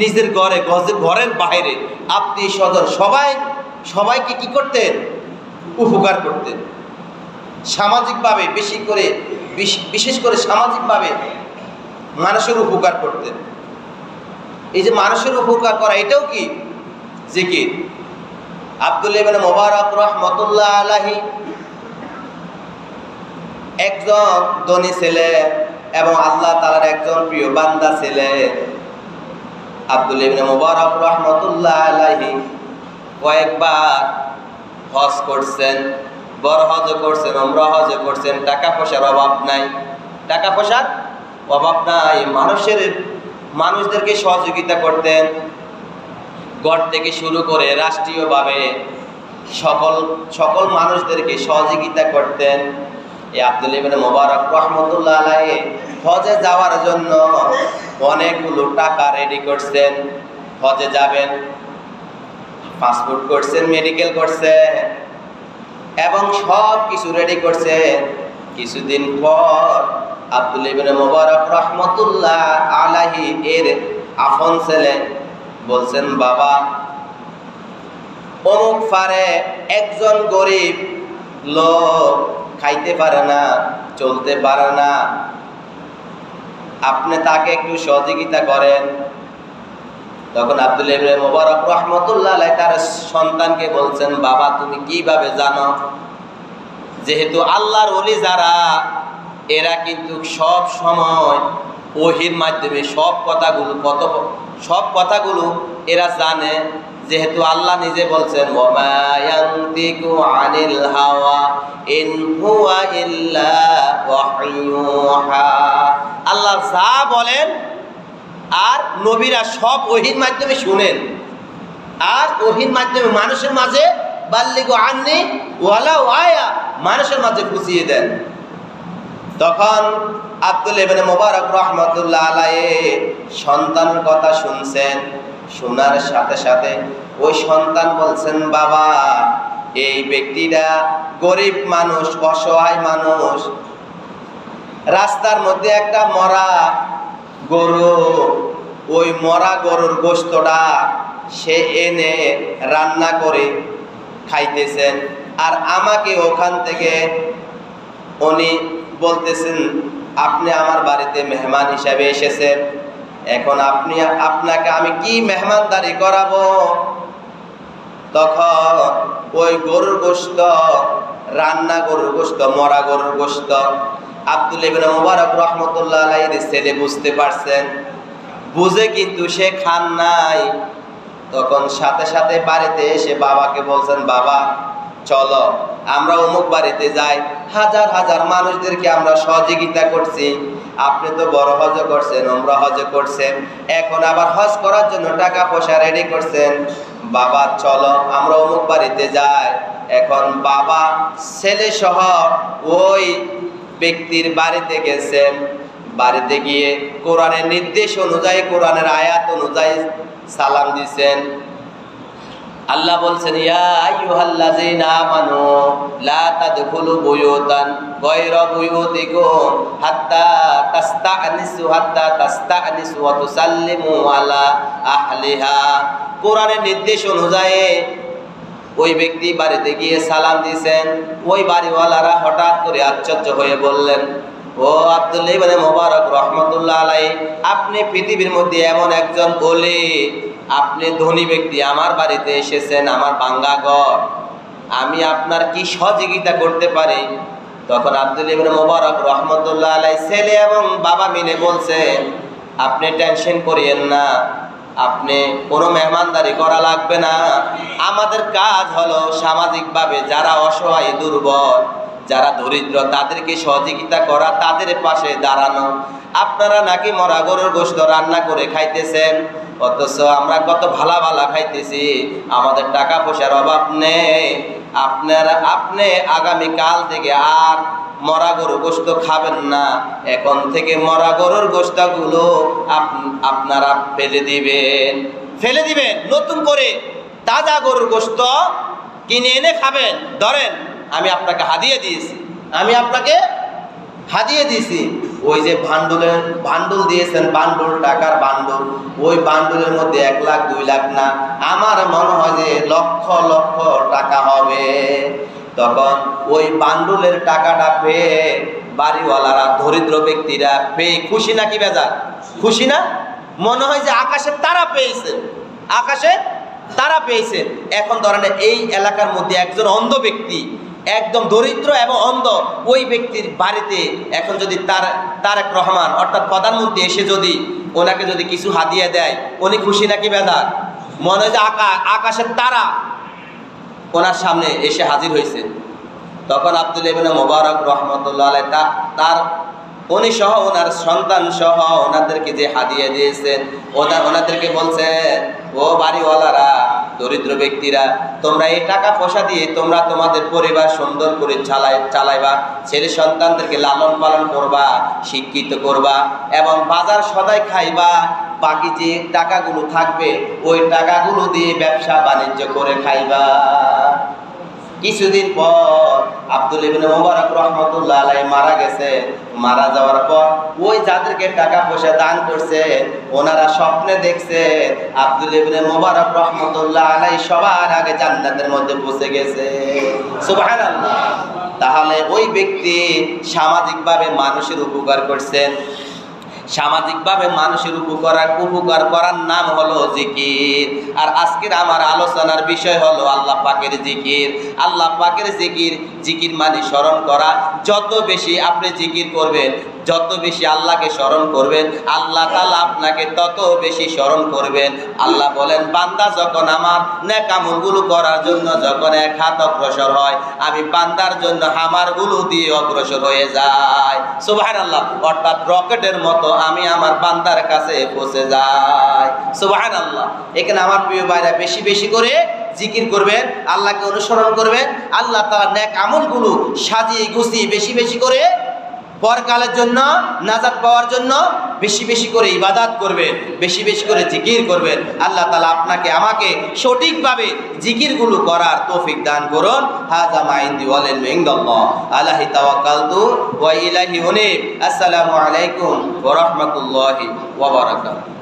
নিজের ঘরে ঘরের বাইরে আত্মীয় স্বজন সবাইকে কি করতেন? উপকার করতেন। সামাজিকভাবে বিশেষ করে সামাজিকভাবে মানুষের উপকার করতেন। এই যে মানুষের উপকার করা, এটাও কি জিকির। আব্দুল্লাহ ইবনে মুবারক রাহমাতুল্লাহ আলাইহি একজন ধনী ছেলে এবং আল্লাহ তাআলার একজন প্রিয় বান্দা ছেলে। আব্দুল্লাহ ইবনে মুবারক রাহমাতুল্লাহ আলাইহি কয়েকবার হজ করছেন, বড় হজ করছেন, উমরা হজ করছেন। টাকা পয়সার অভাব নাই, মানুষদেরকে সহযোগিতা করতেন। ঘর থেকে শুরু করে রাষ্ট্রীয়ভাবে সকল মানুষদেরকে সহযোগিতা করতেন। এই আব্দুল্লাহ ইবনে মুবারক রাহমাতুল্লাহ আলাইহি হজে যাওয়ার জন্য অনেকগুলো টাকা রেডি করছেন। হজে যাবেন, পাসপোর্ট করছেন, মেডিকেল করছেন এবং সব কিছু রেডি করছেন। কিছুদিন পর আব্দুল্লাহ ইবনে মুবারক রাহমাতুল্লাহ আলাইহি এর আপন ছেলে বলছেন, বাবা, অমুক পারে একজন গরিব লোক খাইতে পারে না, চলতে পারে না, আপনি তাকে একটু সহযোগিতা করেন। তখন আব্দুল্লাহ ইবনে মুবারক রাহমাতুল্লাহ আলাইহি তার সন্তানকে বলছেন, বাবা, তুমি কিভাবে জানো? যেহেতু আল্লাহর ওলি যারা, এরা কিন্তু সব সময় ওহীর মাধ্যমে সব কথাগুলো এরা জানে। যেহেতু আল্লাহ নিজে বলছেন, ওয়ামা ইয়ানতিকু আনিল হাওয়া ইন হুয়া ইল্লা ওয়াহয়ুহা। আল্লাহ যা বলেন আর নবীরা সব ওহীর মাধ্যমে শুনেন, আর ওহীর মাধ্যমে মানুষের মাঝে বাল্লিগু আন্নি ওয়ালাউ আয়া, মানুষের মাঝে পৌঁছিয়ে দেন। তখন আব্দুল্লাহ ইবনে মুবারক রাহমাতুল্লাহ আলাইহি সন্তানের কথা শুনছেন। শোনার সাথে সাথে ওই সন্তান বলছেন, বাবা, এই ব্যক্তিটা গরিব মানুষ, অসহায় মানুষ, রাস্তার মধ্যে একটা মরা গরু, ওই মরা গরুর গোশতটা সে এনে রান্না করে খাইতেছেন, আর আমাকে ওখান থেকে উনি বলতেছেন, আপনি আমার বাড়িতে মেহমান হিসাবে এসেছেন, এখন আপনাকে আমি কি মেহমানদারি করাবো? তখন ওই গরুর গোশত, রান্না গরুর গোশত, মরা গরুর গোশত আব্দুল্লাহ ইবনে মুবারক রাহমাতুল্লাহ আলাইহির ছেলে বুঝতে পারছেন, বুঝে কিন্তু সে খান নাই। তখন সাথে সাথে বাড়িতে এসে বাবাকে বলছেন, বাবা, চলো আমরা অমুক বাড়িতে যাই, হাজার হাজার মানুষদেরকে আমরা সহযোগিতা করছি, আপনি তো বড় হজ করছেন, উমরা হজ করছেন, এখন আবার হজ করার জন্য টাকা পয়সা রেডি করছেন, বাবা চলো আমরা অমুক বাড়িতে যাই। এখন বাবা ছেলে সহ ওই ব্যক্তির বাড়িতে গেছেন। বাড়িতে গিয়ে কোরআনের নির্দেশ অনুযায়ী, কোরআনের আয়াত অনুযায়ী সালাম দিছেন। আল্লাহ বলছেন, ইয়া আইয়ুহাল্লাযীনা আমানু লা তাদখুলু বুয়ুতান গায়রা বুয়ুতিকুম হাত্তা তাস্তানিসু ওয়া তুসাল্লিমু আলা আহলিহা। কোরআনের নির্দেশ অনুযায়ী ওই ব্যক্তি বাড়িতে গিয়ে সালাম দিয়েছেন। ওই বাড়িওয়ালারা হঠাৎ করে আশ্চর্য হয়ে বললেন, ও আব্দুল্লাহ ইবনে মুবারক রাহমাতুল্লাহ আলাইহি, আপনি পৃথিবীর মধ্যে এমন একজন ওলি, আপনি ধনী ব্যক্তি, আমার বাড়িতে এসেছেন, আমার ভাঙ্গা ঘর, আমি আপনার কি সহযোগিতা করতে পারি? তখন আব্দুল্লাহ ইবনে মুবারক রাহমাতুল্লাহ আলাইহি ছেলে এবং বাবা মিলে বলছে, আপনি টেনশন করিয়েন না, আপনি কোনো মেহমানদারি করা লাগবে না। আমাদের কাজ হলো সামাজিকভাবে যারা অসহায়, দুর্বল, যারা দরিদ্র, তাদেরকে সহযোগিতা করা, তাদের পাশে দাঁড়ানো। আপনারা নাকি মরা গরুর গোশত রান্না করে খাইতেছেন, অথচ আমরা কত ভালা ভালা খাইতেছি, আমাদের টাকা পয়সার অভাব নেই। আপনি আগামীকাল থেকে আর মরা গরুর গোশত খাবেন না, এখন থেকে মরা গরুর গোশতগুলো আপনারা ফেলে দিবেন, নতুন করে তাজা গরুর গোশত কিনে এনে খাবেন। ধরেন, আমি আপনাকে হাদিয়ে দিয়েছি। ওই যে বান্ডুল দিয়েছেন, বান্ডুল টাকার বান্ডুল, ওই বান্ডুলের মধ্যে 1 লাখ 2 লাখ না, আমার মনে হয় যে লক্ষ লক্ষ টাকা হবে। তখন ওই বান্ডুলের টাকাটা পেয়ে বাড়িওয়ালারা, দরিদ্র ব্যক্তিরা পেয়ে খুশি নাকি বেজার? খুশি না? মনে হয় যে আকাশে তারা পেয়েছে, আকাশে তারা পেয়েছে। এখন ধরেন এই এলাকার মধ্যে একজন অন্ধ ব্যক্তি, একদম দরিদ্র এবং অন্ধ, ওই ব্যক্তির বাড়িতে এখন যদি তারেক রহমান অর্থাৎ প্রধানমন্ত্রী এসে যদি ওনাকে যদি কিছু হাদিয়া দেয়, উনি খুশি নাকি বেজার? মনে হয় যে আকাশের তারা ওনার সামনে এসে হাজির হয়েছে। তখন আব্দুল্লাহ ইবনে মুবারক রাহমাতুল্লাহ আলাইহি তার উনি সহ ওনার সন্তান সহ ওনাদেরকে যে হাদিয়া দিয়েছেন, ওনাদেরকে বলছেন, ও বাড়িওয়ালারা, দরিদ্র ব্যক্তিরা, তোমরা এই টাকা পয়সা দিয়ে তোমরা তোমাদের পরিবার সুন্দর করে চালাইবা, ছেলে সন্তানদেরকে লালন পালন করবা, শিক্ষিত করবা এবং বাজার সদাই খাইবা। বাকি যে টাকাগুলো থাকবে ওই টাকাগুলো দিয়ে ব্যবসা বাণিজ্য করে খাইবা। কিছুদিন পর আব্দুল্লাহ ইবনে মুবারক রাহমাতুল্লাহ আলাইহি মারা গেছে। মারা যাওয়ার পর ওই যাদেরকে টাকা পয়সা দান করছে ওনারা স্বপ্নে দেখছে আব্দুল্লাহ ইবনে মুবারক রাহমাতুল্লাহ আলাইহি সবার আগে জান্নাতের মধ্যে পৌঁছে গেছে। সুবহানাল্লাহ। তাহলে ওই ব্যক্তি সামাজিকভাবে মানুষের উপকার করছেন। সামাজিকভাবে মানুষের উপকার করার নাম হলো জিকির। আর আজকের আমার আলোচনার বিষয় হলো আল্লাহ পাকের জিকির। আল্লাহ পাকের জিকির মানে স্মরণ করা। যত বেশি আপনি জিকির করবেন, যত বেশি আল্লাহকে স্মরণ করবেন, আল্লাহ তাআলা আপনাকে তত বেশি স্মরণ করবেন। আল্লাহ বলেন, বান্দা যখন আমার নেক আমলগুলো করার জন্য যখন এক হাত অগ্রসর হয়, আমি বান্দার জন্য হামারগুলো দিয়ে অগ্রসর হয়ে যাই। সুবহানাল্লাহ। অর্থাৎ রকেটের মতো আমি আমার বান্দার কাছে পৌঁছে যাই। সুবহানাল্লাহ। এখানে আমার প্রিয় ভাইরা বেশি বেশি করে জিকির করবেন, আল্লাহকে অনুসরণ করবেন। আল্লাহ তাআলা নেক আমলগুলো সাজিয়ে গুছিয়ে বেশি বেশি করে পরকালের জন্য, নাজাত পাওয়ার জন্য বেশি বেশি করে ইবাদত করবেন, বেশি বেশি করে জিকির করবেন। আল্লাহ তাআলা আপনাকে আমাকে সঠিকভাবে জিকিরগুলো করার তৌফিক দান করুন। হাযা মা ইনদি ওয়াল ইলমু ইনদাল্লাহ, আলাইহি তাওয়াক্কালতু ওয়া ইলাইহি উনীব। আসসালামু আলাইকুম ওয়া রাহমাতুল্লাহি ওয়া বারাকাতুহু।